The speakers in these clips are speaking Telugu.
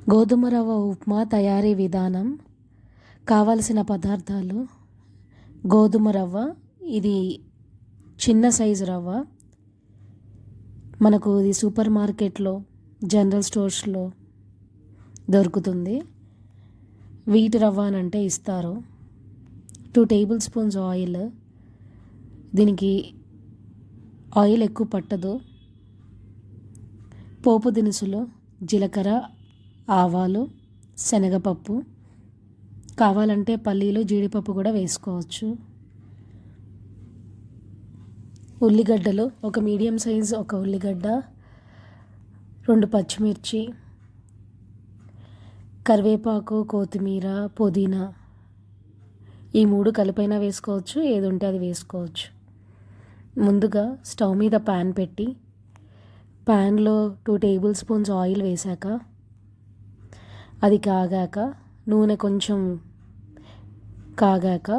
గోధుమ రవ్వ ఉప్మా తయారీ విధానం. కావలసిన పదార్థాలు: గోధుమ రవ్వ, ఇది చిన్న సైజు రవ్వ. మనకు ఇది సూపర్ మార్కెట్లో, జనరల్ స్టోర్స్లో దొరుకుతుంది. వీటి రవ్వ అని అంటే ఇస్తారు. 2 టేబుల్ స్పూన్స్ ఆయిల్. దీనికి ఆయిల్ ఎక్కువ పట్టదు. పోపు దినుసులు: జీలకర్ర, ఆవాలు, శనగపప్పు. కావాలంటే పల్లీలు, జీడిపప్పు కూడా వేసుకోవచ్చు. ఉల్లిగడ్డలు: ఒక మీడియం సైజ్ ఒక ఉల్లిగడ్డ, 2 పచ్చిమిర్చి, కరివేపాకు, కొత్తిమీర, పుదీనా. ఈ 3 కలిపైనా వేసుకోవచ్చు, ఏది ఉంటే అది వేసుకోవచ్చు. ముందుగా స్టవ్ మీద ప్యాన్ పెట్టి, ప్యాన్లో 2 టేబుల్ స్పూన్స్ ఆయిల్ వేశాక, అది కాగాక, నూనె కొంచెం కాగాక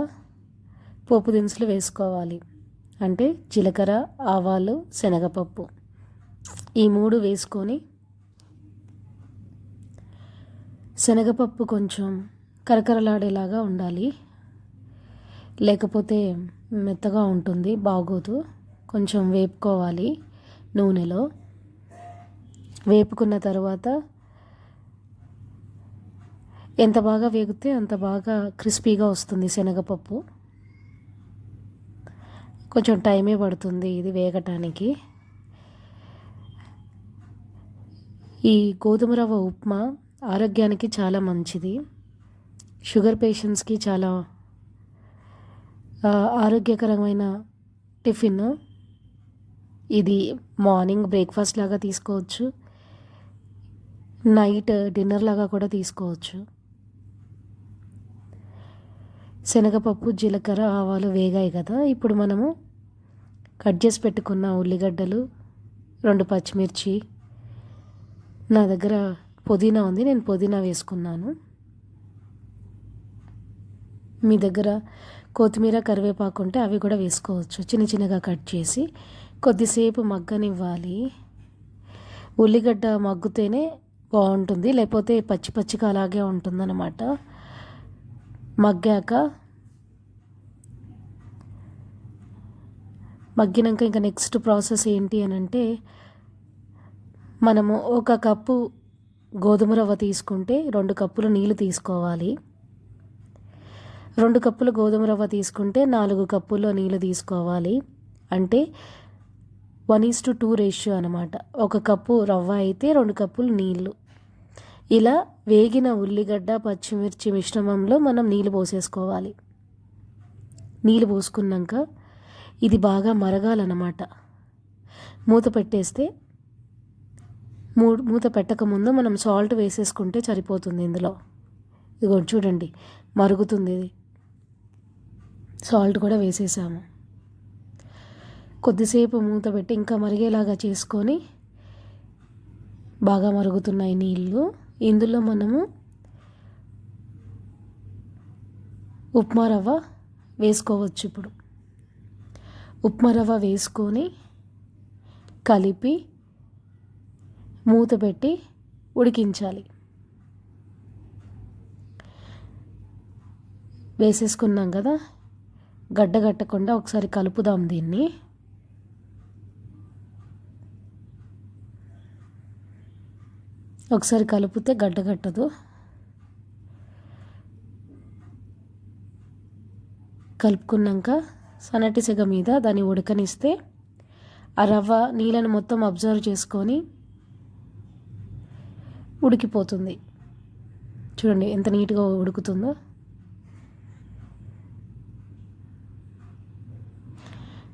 పోపు దినుసులు వేసుకోవాలి. అంటే జీలకర్ర, ఆవాలు, శనగపప్పు. ఈ 3 వేసుకొని, శనగపప్పు కొంచెం కరకరలాడేలాగా ఉండాలి, లేకపోతే మెత్తగా ఉంటుంది, బాగోదు. కొంచెం వేపుకోవాలి నూనెలో. వేపుకున్న తర్వాత ఎంత బాగా వేగితే అంత బాగా క్రిస్పీగా వస్తుంది శనగపప్పు. కొంచెం టైమే పడుతుంది ఇది వేగటానికి. ఈ గోధుమ రవ్వ ఉప్మా ఆరోగ్యానికి చాలా మంచిది. షుగర్ పేషెంట్స్కి చాలా ఆరోగ్యకరమైన టిఫిన్ ఇది. మార్నింగ్ బ్రేక్ఫాస్ట్ లాగా తీసుకోవచ్చు, నైట్ డిన్నర్ లాగా కూడా తీసుకోవచ్చు. శనగపప్పు, జీలకర్ర, ఆవాలు వేగాయి కదా. ఇప్పుడు మనము కట్ చేసి పెట్టుకున్న ఉల్లిగడ్డలు, 2 పచ్చిమిర్చి, నా దగ్గర పుదీనా ఉంది, నేను పుదీనా వేసుకున్నాను. మీ దగ్గర కొత్తిమీర, కరివేపాకు ఉంటే అవి కూడా వేసుకోవచ్చు. చిన్న చిన్నగా కట్ చేసి కొద్దిసేపు మగ్గనివ్వాలి. ఉల్లిగడ్డ మగ్గుతేనే బాగుంటుంది, లేకపోతే పచ్చి పచ్చిగా అలాగే ఉంటుందన్నమాట. మగ్గినాక ఇంకా నెక్స్ట్ ప్రాసెస్ ఏంటి అని అంటే, మనము 1 కప్పు గోధుమ రవ్వ తీసుకుంటే 2 కప్పులు నీళ్ళు తీసుకోవాలి. 2 కప్పులు గోధుమ రవ్వ తీసుకుంటే 4 కప్పుల్లో నీళ్ళు తీసుకోవాలి. అంటే 1:2 రేషియో అనమాట. 1 కప్పు రవ్వ అయితే 2 కప్పులు నీళ్ళు. ఇలా వేగిన ఉల్లిగడ్డ, పచ్చిమిర్చి మిశ్రమంలో మనం నీళ్ళు పోసేసుకోవాలి. నీళ్ళు పోసుకున్నాక ఇది బాగా మరగాలన్నమాట. మూత పెట్టేస్తే, మూత పెట్టకముందు మనం సాల్ట్ వేసేసుకుంటే సరిపోతుంది ఇందులో. ఇదిగో చూడండి, మరుగుతుంది ఇది. సాల్ట్ కూడా వేసేసాము. కొద్దిసేపు మూత పెట్టి ఇంకా మరిగేలాగా చేసుకొని, బాగా మరుగుతున్నాయి నీళ్ళు. ఇందులో మనము ఉప్మా రవ్వ వేసుకోవచ్చు. ఇప్పుడు ఉప్మా రవ్వ వేసుకొని కలిపి మూత పెట్టి ఉడికించాలి. వేసేసుకున్నాం కదా, గడ్డగట్టకుండా ఒకసారి కలుపుదాం దీన్ని. ఒకసారి కలిపితే గడ్డగట్టదు. కలుపుకున్నాక సన్నటి సెగ మీద దాన్ని ఉడకనిస్తే ఆ రవ్వ నీళ్ళను మొత్తం అబ్జర్వ్ చేసుకొని ఉడికిపోతుంది. చూడండి ఎంత నీట్గా ఉడుకుతుందో.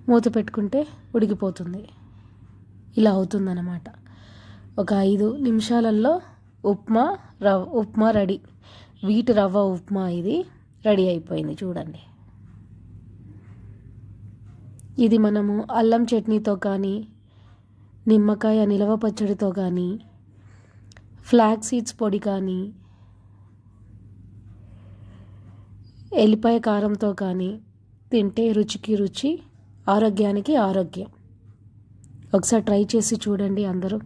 మూత పెట్టుకుంటే ఉడికిపోతుంది. ఇలా అవుతుందన్నమాట. ఒక 5 నిమిషాలలో ఉప్మా రెడీ. వీటి రవ్వ ఉప్మా ఇది రెడీ అయిపోయింది. చూడండి, ఇది మనము అల్లం చట్నీతో కానీ, నిమ్మకాయ నిలవ పచ్చడితో కానీ, ఫ్లాక్స్ సీడ్స్ పొడి కానీ, ఎల్లిపాయ కారంతో కానీ తింటే రుచికి రుచి, ఆరోగ్యానికి ఆరోగ్యం. ఒకసారి ట్రై చేసి చూడండి అందరూ.